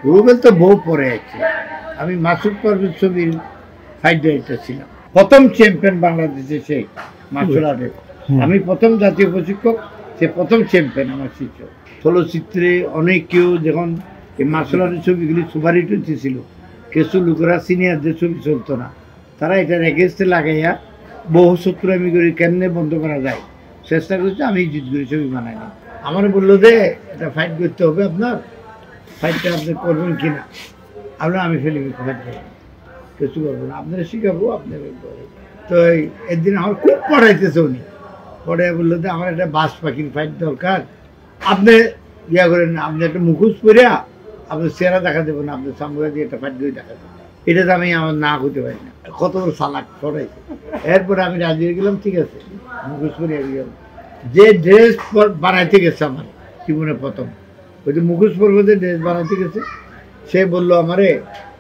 রুবেল তো বহু পরে আছে। আমি মাসুদ পারভেজ ছবির ফাইট ডাইরেক্টর ছিলাম, প্রথম চ্যাম্পিয়ন বাংলাদেশে সে মার্শাল আর্টের। আমি প্রথম জাতীয় প্রশিক্ষক, সে প্রথম চ্যাম্পিয়ন আমার শিক্ষক। চলচ্চিত্রে অনেক কেউ যখন এই মার্শাল আর্টের ছবিগুলি সুপারহিট হইতেছিল, কিছু লোকেরা সিনিয়রদের ছবি চলতো না, তারা এটার এগেনস্টে লাগাইয়া বহু শত্রুমি করে কেমনে বন্ধ করা যায় চেষ্টা করছে। আমি জিত করে ছবি বানাই না। আমার বললো যে এটা ফাইট করতে হবে, আপনার ফাইটটা আপনি করবেন কিনা। আমি ফেলি ফাইট করবো, কিছু করবো না, আপনারা শিখাবো, আপনারা। তো একদিন আমার খুব পড়াইতেছে উনি, পড়ে বললো যে আমার একটা বাস পাখির ফাইট দরকার, আপনি ইয়া করেন, আপনি একটা মুখোশ পরিয়া আপনার চেহারা দেখা দেবো না, আপনার সামুরা দিয়ে একটা ফাইট করে দেখা দেবো। এটা তো আমি আমার না করতে পারি না, কত বড় সালাক ছড়াইছে। এরপরে আমি রাজি হয়ে গেলাম, ঠিক আছে মুখোশ পরিয়া গেলাম। যে ড্রেস বানাইতে গেছে আমার জীবনে প্রথম, ওই যে মুখোশ পরবে যে ড্রেস বানাইতে গেছে, সে বললো আমারে,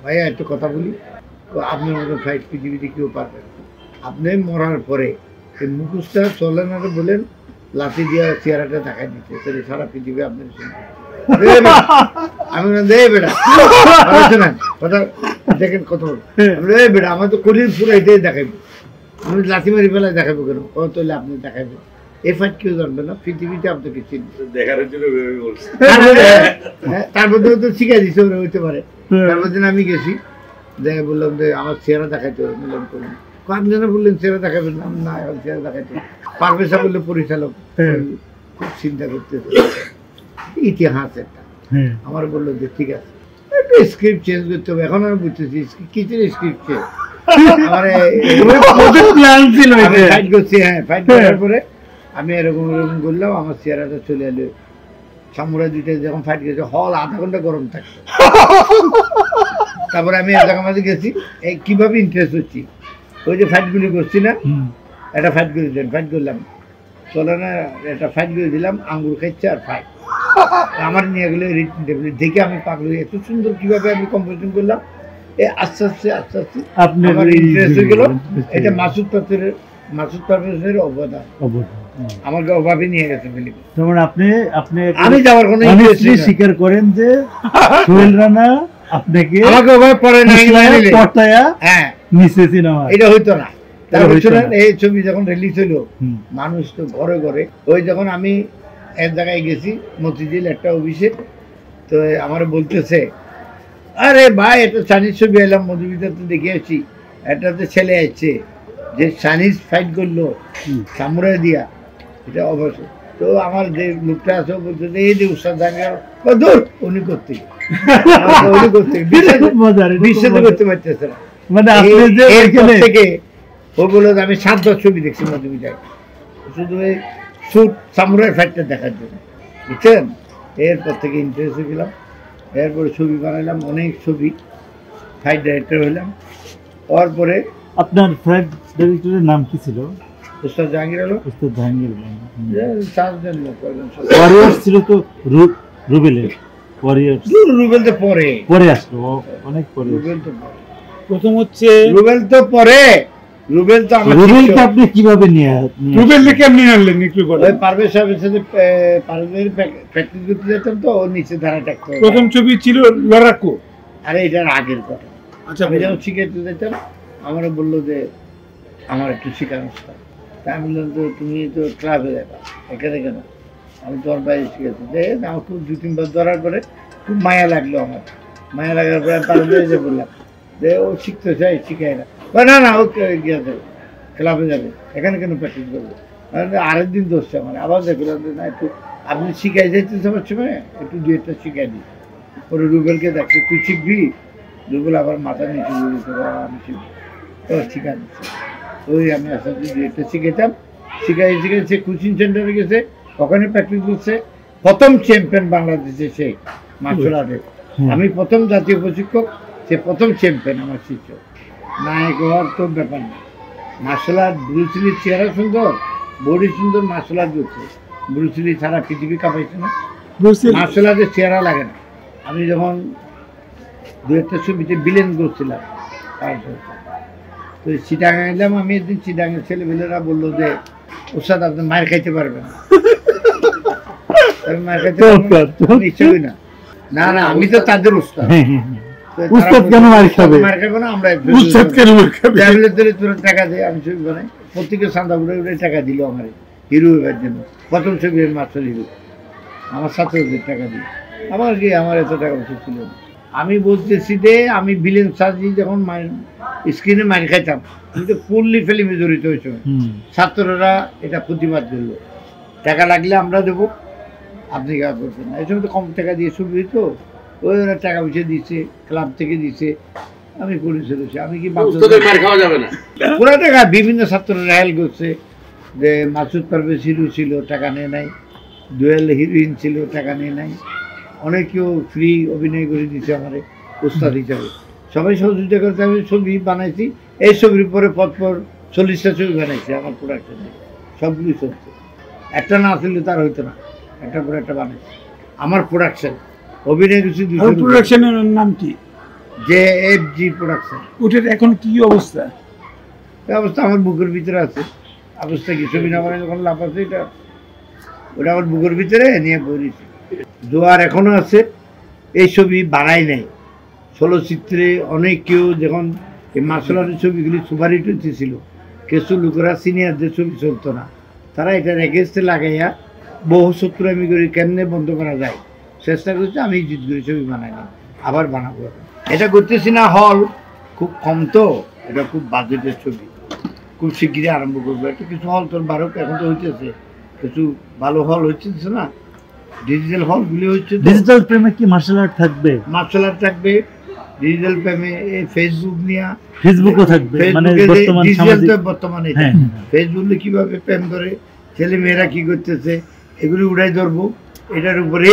ভাইয়া একটু কথা বলি, আপনার মতো ফাইট পৃথিবীতে কেউ পারবে না। আপনি মরার পরে এই মুখোশটা চলে না বলেন, লাঠি দিয়া চেহারাটা দেখাই দিচ্ছে, তাহলে সারা পৃথিবী আপনার শুনে। আমি বেটা কথা দেখেন কত বেটা, আমার তো করির পুরো এটাই দেখাইব, আমি লাঠি মারি ফেলায় দেখাবো কেন, কত হলে আপনি দেখাবেন। এই ফাইট কেউ জানবে না, পৃথিবীতে আপনাকে চিনবে দেখার জন্য। তার মধ্যে তো শিখাই দিচ্ছে, ওরা হইতে পারে। তারপর দিন আমি গেছি, দেখে বললাম যে আমার চেহারা দেখাইতে হবে, মিলন করুন। আপনি যেন বললেন চেহারা দেখাবেন না, এখন চেহারা দেখাইতে পারভেজ বললে পরিচালক খুব চিন্তা করতেছে, ইতিহাস একটা। আমার বললো যে ঠিক আছে, একটু স্ক্রিপ্ট চেঞ্জ করতে হবে। এখন আমি বুঝতেছি কিসের স্ক্রিপ্ট চেঞ্জ। ফাইট করছি, হ্যাঁ ফাইট করার পরে আমি এরকম এরকম করলাম, আমার চেহারাটা চলে এলো। সামুরা দুইটা যখন ফাইট গেছে, হল আধা ঘন্টা গরম থাকতো। তারপরে আমি এক জায়গার মাঝে গেছি, এই কিভাবে ইন্টারেস্ট হচ্ছি, ওই যে ফাইটগুলি করছি না, একটা ফাইট করে দিলেন, ফাইট করলাম, চলে না, একটা ফাইট করে দিলাম, আঙ্গুর খাইছে আর ফাইট। আমার নিয়ে গেলে রিটিন টেবিল দেখে আমি পাগল হয়ে, এত সুন্দর কিভাবে আমি কম্পোজিশন করলাম। আস্তে আস্তে আস্তে আস্তে আমার ইন্টারেস্ট হয়ে গেল। এটা মাসুদ পারভেজের অবদান, আমাকে অভাবে নিয়ে গেছে ফিলিম। যেমন আমি যাওয়ার কোনো স্বীকার করেন যে সোহেল রানা আপনাকে আমাকে অভাবে পরে হ্যাঁ নিচে সিনেমা, এটা হইতো না। এই ছবি যখন রিলিজ হলো, মানুষ তো ঘরে ঘরে। ওই যখন আমি এক জায়গায় গেছি, মতিঝিল একটা অফিসে, তো আমার বলতেছে, আরে ভাই এটা চাইনিজ ছবি এলাম, মধুমিতা তো দেখে আসছি, একটাতে ছেলে আসছে যে চাইনিজ ফাইট করলো সামুরাই দিয়া, এটা অবশ্য। তো আমার যে লোকটা আছে বলছে যে এই যে উস্তাদ জাহাঙ্গীর দূর, উনি করতে বিশ্বাস করতে পারতেছে না। মানে থেকে ও বললো আমি 7-10 ছবি দেখছি মধুমিতায়, শুধু এই শুট সামুরাই ফাইটটা দেখার জন্য, বুঝছেন। এরপর থেকে ইন্টারেস্ট হয়ে গেলাম, এরপরে ছবি বানাইলাম, অনেক ছবি, ফাইট ডাইরেক্টর হইলাম। হওয়ার পরে আপনার ফাইট ডাইরেক্টরের নাম কি ছিল? উস্তাদ জাহাঙ্গীর আলম। উস্তাদ জাহাঙ্গীর চারজন লোক, ওয়ারিয়ার্স ছিল তো রুবেলের, ওয়ারিয়ার্স রুবেল তো পরে আসলো, অনেক পরে। রুবেল তো প্রথম হচ্ছে, রুবেল তো পরে, রুবেল তো আপনি কিভাবে নিয়ে রুবেলকে কেমনি আনলেন একটু বলেন। ওই পারভেজ সাহেবের সাথে পারভেজের প্র্যাকটিস করতে যেতাম, তো ওর নিচে ধারা থাকতো। প্রথম ছবি ছিল লড়াকু। আরে এটার আগের কথা। আচ্ছা, আমি যখন শিখাইতে যেতাম, আমারও বললো যে আমার একটু শেখানো। তা আমি বললাম তো তুমি তো ক্লাবে যাবা, এখানে কেন? আমি তোমার বাইরে শিখেছি। আমার খুব 2-3 বার ধরার পরে খুব মায়া লাগলো। আমার মায়া লাগার পরে আমি পারভেজে বললাম যে ও শিখতে চাই, শিখাই না। না না, ও গিয়ে যাবে, ক্লাবে যাবে, এখানে কেন প্র্যাকটিস করবো? আরেকদিন দোষছে আমার, আবার দেখলাম যে না, একটু আপনি শিখাই যাইতে সবার সময় একটু 2-1টা শিখাই দিই। পরে রুবেলকে দেখছে, তুই শিখবি? রুবেল আবার মাথা নিচে দিতে, আমি শিখবো। ও ঠিক আছে, ওই আমি আস্তে আস্তে 2-1টা শিখেতাম, শিখাই সে কোচিং সেন্টারে গেছে, ওখানে প্র্যাকটিস করছে। প্রথম চ্যাম্পিয়ন বাংলাদেশে সে মার্শাল আর্টের। আমি প্রথম জাতীয় প্রশিক্ষক, সে প্রথম চ্যাম্পিয়ন আমার শিক্ষক। নায়ক হওয়ার তো ব্যাপার না, মার্শাল আর্ট। ব্রুস লির চেহারা সুন্দর, বডি সুন্দর, মার্শাল আর্ট করছে। ব্রুস লি সারা পৃথিবী কাঁপাইছে না, মার্শাল আর্টের চেহারা লাগে না। আমি যখন 2-1টা ছবিতে বিলেন করছিলাম, তো চিটাগাং এলাম আমি একদিন, চিটাগাংয়ের ছেলেমেয়েরা বললো যে ওস্তাদ আপনি মায়ের খাইতে পারবেন না। মায়ের খাইতে ইচ্ছা করি না, না না, আমি তো তাদের উস্তাদ। উস্তাদ কেন মার খাবে? মার খাবে না, আমরা উস্তাদ কেন মার খাবে? ট্যাবলেট ধরে তোরা টাকা দে, আমি ছবি বানাই। প্রত্যেকে চাঁদা উড়ে টাকা দিল আমার হিরো হবার জন্য। প্রথম ছবি মাস্টার হিরো আমার 7,000 টাকা দিল। আমার কি, আমার এত টাকা পয়সা ছিল না। আমি বলতেছি যে আমি ভিলেন সাজি যখন স্ক্রিনে মারি খাইতাম, আমি তো ফুললি ফিল্মে জড়িত হয়েছে। ছাত্ররা এটা প্রতিবাদ করলো, টাকা লাগলে আমরা দেবো, আপনি কাজ করছেন না। এই সময় তো কম টাকা দিয়ে ছবি হইতো, ওই ওরা টাকা পয়সা দিচ্ছে, ক্লাব থেকে দিচ্ছে, আমি করে চলেছি। আমি কি পুরো টাকা বিভিন্ন ছাত্ররা হেল্প করছে, যে মাসুদ পারভেজ হিরো ছিল, টাকা নেয় নাই, দোয়েল হিরোইন ছিল, টাকা নেয় নাই, অনেকেও ফ্রি অভিনয় করে দিচ্ছে আমার উস্তাদ হিসাবে। সবাই সহযোগিতা করতে আমি ছবি বানাইছি। এই ছবির পরে পরপর 40টা ছবি বানাইছি আমার প্রোডাকশনে, সবগুলি চলছে। একটা না আসলে তার হইতো না, একটা পরে একটা বানাইছি আমার প্রোডাকশন। অভিনয় কিছু প্রোডাকশনের নাম কি? JFG production. ওটার এখন কি অবস্থা? এই অবস্থা আমার বুকের ভিতরে আছে। অবস্থা কি, ছবি না বানাই যখন লাভ আছে, এটা ওটা আমার বুকের ভিতরে নিয়ে পড়েছি। জোয়ার এখনো আছে, এই ছবি বানাই নাই। চলচ্চিত্রে অনেক কেউ যখন এই মার্শাল আর্টের ছবিগুলি সুপারহিট হইতেছিল, কিছু লোকেরা সিনিয়রদের ছবি চলতো না, তারা এটার এগেনস্টে লাগাইয়া বহু শত্রুমি করে কেমনে বন্ধ করা যায় চেষ্টা করছে। আমি জিত করে ছবি বানাই না, আবার বানাবো। এটা করতেছি না, হল খুব কম তো, এটা খুব বাজেটের ছবি, খুব শিগগিরই আরম্ভ করবো। একটা কিছু হল তোর বারো এখন তো হইতেছে, কিছু ভালো হল হচ্ছে না, ডিজিটাল হলগুলি হচ্ছে। ডিজিটাল প্রেমে কি মার্শাল আর্ট থাকবে? মার্শাল আর্ট থাকবে, ডিজিটাল প্রেমে ফেসবুক নিয়ে, ফেসবুকও থাকবে। মানে বর্তমানে ফেসবুকে কিভাবে প্রেম করে, ছেলে মেয়েরা কি করতেছে, এগুলি উড়াই ধরবো। এটার উপরে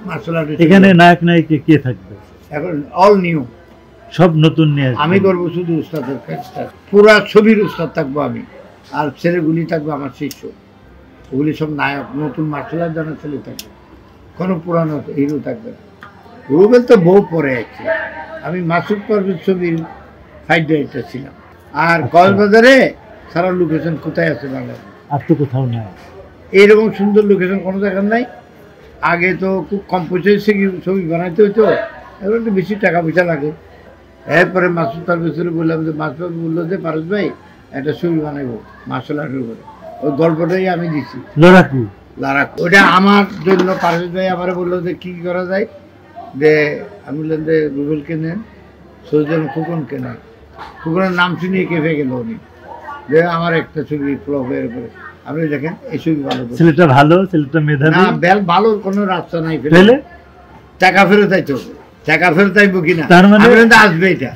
মার্শাল আর্ট। এখানে নায়ক নায়িকা কে থাকবে? এখন অল নিউ, সব নতুন নিয়ে আমি করবো শুধু উস্তাদের কাজটা, পুরা ছবির উস্তাদ থাকবো আমি, আর ছেলেগুলি থাকবো আমার শিষ্য। ওগুলি সব নায়ক, নতুন মার্শাল আর্ট জানা ছেলে থাকবে, কোনো পুরানো হিরো থাকবে না। রুবেল তো বহু পরে আছে। আমি মাসুদ পারভেজ ছবির ফাইট ডাইরেক্টর ছিলাম। আর কক্সবাজারে সারা লোকেশন কোথায় আছে বাংলাদেশ? আর তো কোথাও নাই এইরকম সুন্দর লোকেশন কোনো জায়গায় নাই। আগে তো খুব কম পয়সায় ছবি বানাইতে হইতো, এখন একটু বেশি টাকা পয়সা লাগে। এরপরে মাসুদ পারভেজের বললাম যে, মাসুদ বললো যে পারভেজ ভাই একটা ছবি বানাইবো মার্শাল আর্টের উপরে। ওই গল্পটাই আমি দিচ্ছি, লড়াকু। ওটা আমার জন্য পারভেজ ভাই আমার বললো যে কী করা যায়, যে আমি বললাম যে রুবেলকে নেন, সৌজন খোকনকে নেন। খোকনের নাম শুনিয়ে কেঁপে গেল উনি, যে আমার একটা ছবি ফ্লপ হয়ে পড়ে। আপনি দেখেন এই ছবি ভালো, ছেলেটা ভালো, ছেলেটা মেধাবী না, ভালো কোনো রাস্তা নাই, ফেলে টাকা ফেরত আইতে হবে। টাকা ফেরত আইবো কিনা, তার মানে আসবে এটা।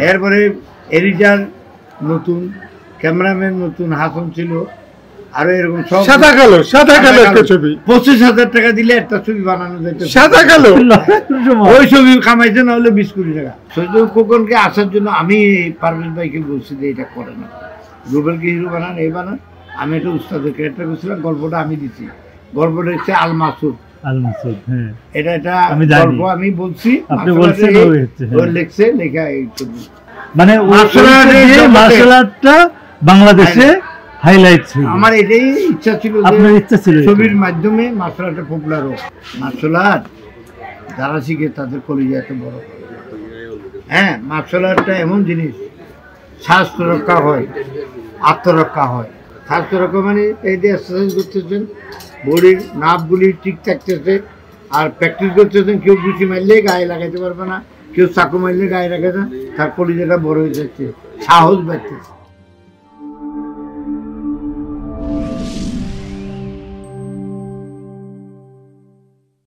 এরপরে এডিটার নতুন, ক্যামেরাম্যান নতুন, হাসন ছিল, আরো এরকম সব সাদা কালো একটা ছবি। 25,000 টাকা দিলে একটা ছবি বানানো যেত, সাদা কালো। ওই ছবি কামাইছে না হলে 20 কোটি টাকা। সৈয়দ খোকনকে আসার জন্য আমি পারভেজ ভাইকে বলছি যে এটা করে না, রুবেলকে হিরো বানান, এই বানান। আমি একটা উস্তাদের ক্যারেক্টার করছিলাম, গল্পটা আমি দিচ্ছি। গল্পটা হচ্ছে আল মাসুদ। এটা গল্প আমি বলছি, লিখছে, লেখা এই ছবি। মানে মার্শাল আর্টটা বাংলাদেশে হাইলাইট ছিল। আমার এটাই ইচ্ছা ছিল, আপনার ইচ্ছা ছিল ছবির মাধ্যমে মার্শাল আর্টটা পপুলার হোক। মার্শাল আর্ট যারা শিখে তাদের কলিজা এত বড়। হ্যাঁ, মার্শাল আর্টটা এমন জিনিস, স্বাস্থ্য রক্ষা হয়, আত্মরক্ষা হয়। স্বাস্থ্য রক্ষা মানে এই যে এক্সারসাইজ করতেছেন, বডির নার্ভগুলি ঠিক থাকতেছে, আর প্র্যাকটিস করতেছেন। কেউ গুছি মারলে গায়ে লাগাইতে পারবে না, কেউ চাকু মারলে গায়ে লাগাতে, তার কলিজাটা বড় হয়ে যাচ্ছে, সাহস বাড়তেছে।